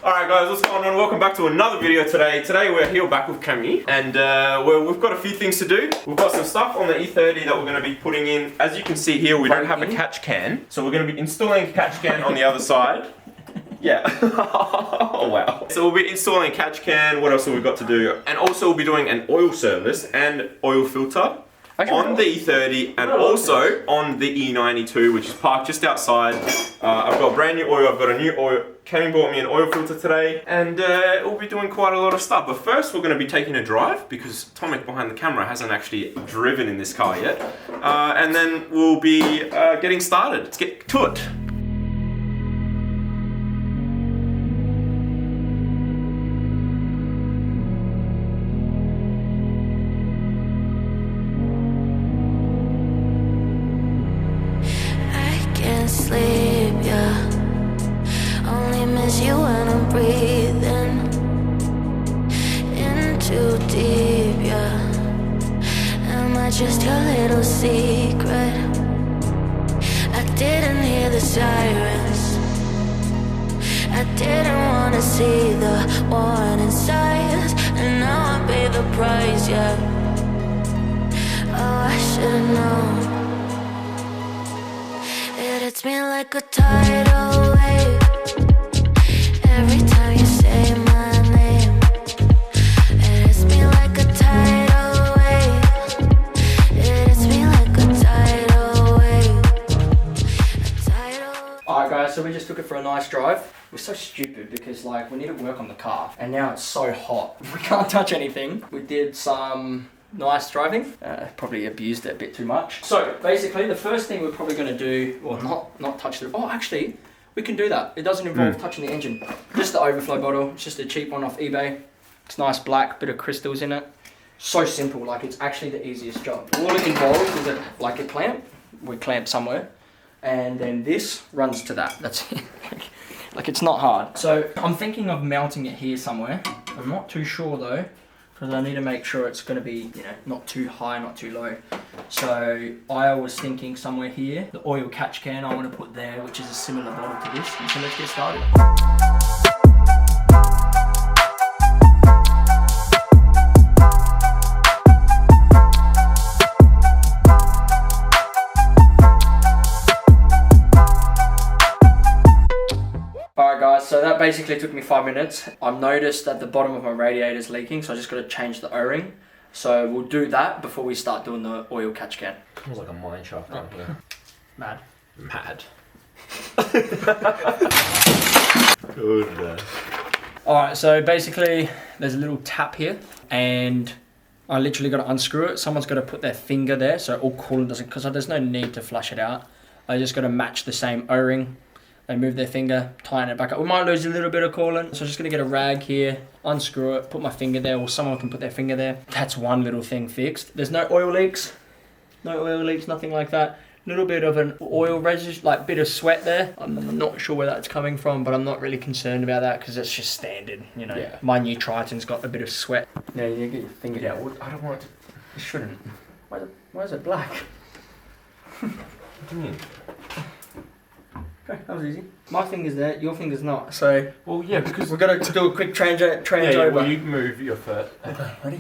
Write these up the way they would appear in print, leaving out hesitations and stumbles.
Alright guys, what's going on? Welcome back to another video today. Today we're here back with Cammy and we've got a few things to do. We've got some stuff on the E30 that we're going to be putting in. As you can see here, we don't have a catch can. So we're going to be installing a catch can on the other side. Yeah. Oh wow. So we'll be installing a catch can. What else have we got to do? And also we'll be doing an oil service and oil filter on the E30 and also on the E92, which is parked just outside. I've got brand new oil, I've got a new oil. Cammy bought me an oil filter today, and we'll be doing quite a lot of stuff. But first we're going to be taking a drive, because Tomek behind the camera hasn't actually driven in this car yet. And then we'll be getting started. Let's get to it. Sleep, yeah. Only miss you when I'm breathing in too deep, yeah. Am I just your little secret? I didn't hear the sirens. I didn't wanna see the warning signs, and now I pay the price, yeah. Oh, I should've known. It hits me like a tidal wave every time you say my name. It hits me like a tidal wave. It hits me like a tidal wave. Alright guys, so we just took it for a nice drive. We're so stupid because like we need to work on the car and now it's so hot. We can't touch anything. We did some nice driving, probably abused it a bit too much. So basically the first thing we're probably going to do, well not touch the, oh actually we can do that. It doesn't involve touching the engine. Just the overflow bottle, it's just a cheap one off eBay. It's nice black, bit of crystals in it. So simple, like it's actually the easiest job. All it involves is like a clamp, we clamp somewhere, and then this runs to that, that's it. Like it's not hard. So I'm thinking of mounting it here somewhere. I'm not too sure though, because I need to make sure it's going to be, you know, not too high, not too low. So I was thinking somewhere here, the oil catch can I want to put there, which is a similar bottle to this. So let's get started. Alright guys, so that basically took me 5 minutes. I've noticed that the bottom of my radiator is leaking, so I just got to change the O-ring. So we'll do that before we start doing the oil catch can. Feels like a mine shaft down here. Mad. Mad. Good. Alright, so basically there's a little tap here and I literally got to unscrew it. Someone's got to put their finger there so all coolant doesn't, because there's no need to flush it out. I just got to match the same O-ring. They move their finger, tighten it back up. We might lose a little bit of coolant, so I'm just gonna get a rag here, unscrew it, put my finger there, or someone can put their finger there. That's one little thing fixed. There's no oil leaks, nothing like that. Little bit of an oil residue, like bit of sweat there. I'm not sure where that's coming from, but I'm not really concerned about that because it's just standard, you know. Yeah. My new Triton's got a bit of sweat. Yeah, you get your finger down. I don't want it to... You shouldn't. Why is it black? What do you mean? Okay, that was easy. My finger's there, your finger's not. So, well, yeah, because we're gonna do a quick change over. Well, you move your foot. Okay, ready?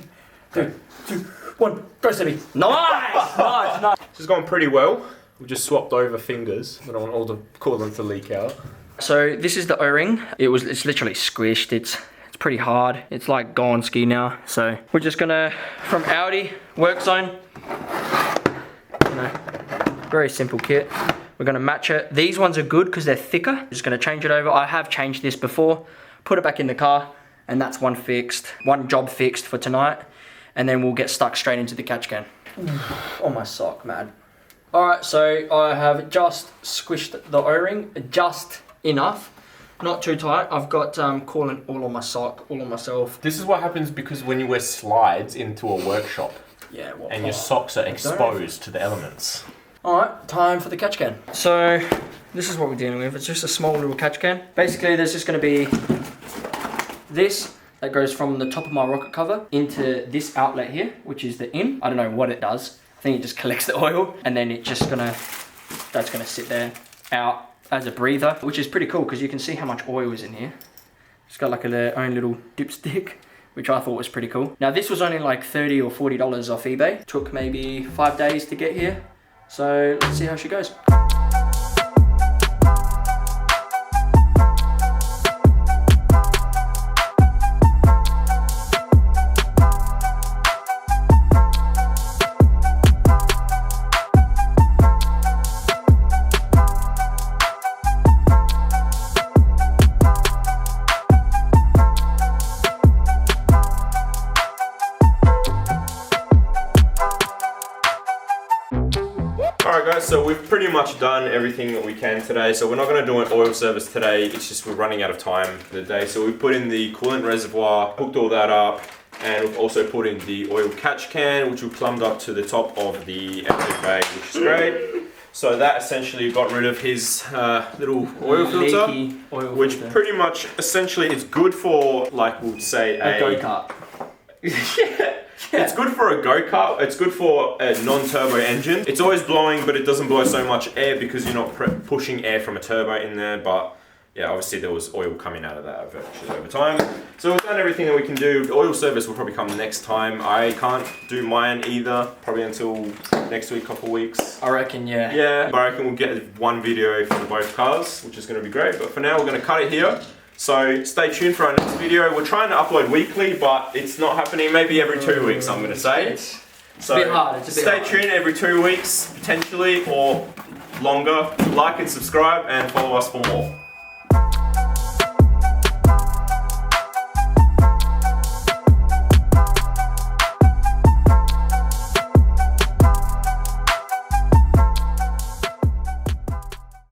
3, 2, 1, go Stevie. Nice, nice. This is going pretty well. We just swapped over fingers. I don't want all the coolant to leak out. So this is the O-ring. It's literally squished. It's pretty hard. It's like gone ski now. So we're just gonna, from Audi work zone. You know, very simple kit. We're gonna match it. These ones are good because they're thicker. Just gonna change it over. I have changed this before. Put it back in the car, and that's one job fixed for tonight. And then we'll get stuck straight into the catch can. On my sock, mad. All right, so I have just squished the O-ring, just enough. Not too tight. I've got coolant all on my sock, all on myself. This is what happens because when you wear slides into a workshop. Yeah, well, and your socks are exposed to the elements. Alright, time for the catch can. So, this is what we're dealing with. It's just a small little catch can. Basically, there's just going to be this that goes from the top of my rocket cover into this outlet here, which is the in. I don't know what it does. I think it just collects the oil, and then that's gonna sit there out as a breather, which is pretty cool because you can see how much oil is in here. It's got like their own little dipstick, which I thought was pretty cool. Now this was only like $30 or $40 off eBay. Took maybe 5 days to get here. So let's see how she goes. Alright guys, so we've pretty much done everything that we can today. So we're not going to do an oil service today, it's just we're running out of time for the day. So we've put in the coolant reservoir, hooked all that up, and we've also put in the oil catch can, which we plumbed up to the top of the exit bag, which is great. So that essentially got rid of his little oil filter, which pretty much essentially is good for, like we'd say, a go-kart. Yeah. It's good for a go-kart, it's good for a non-turbo engine. It's always blowing, but it doesn't blow so much air because you're not pushing air from a turbo in there. But yeah, obviously there was oil coming out of that eventually over time. So we've done everything that we can do. The oil service will probably come next time. I can't do mine either, probably until next week, couple weeks. I reckon, yeah. Yeah, but I reckon we'll get one video for both cars, which is going to be great. But for now, we're going to cut it here. So stay tuned for our next video. We're trying to upload weekly, but it's not happening. Maybe every 2 weeks, I'm going to say. It's a bit hard. Stay tuned every 2 weeks, potentially, or longer. Like and subscribe and follow us for more.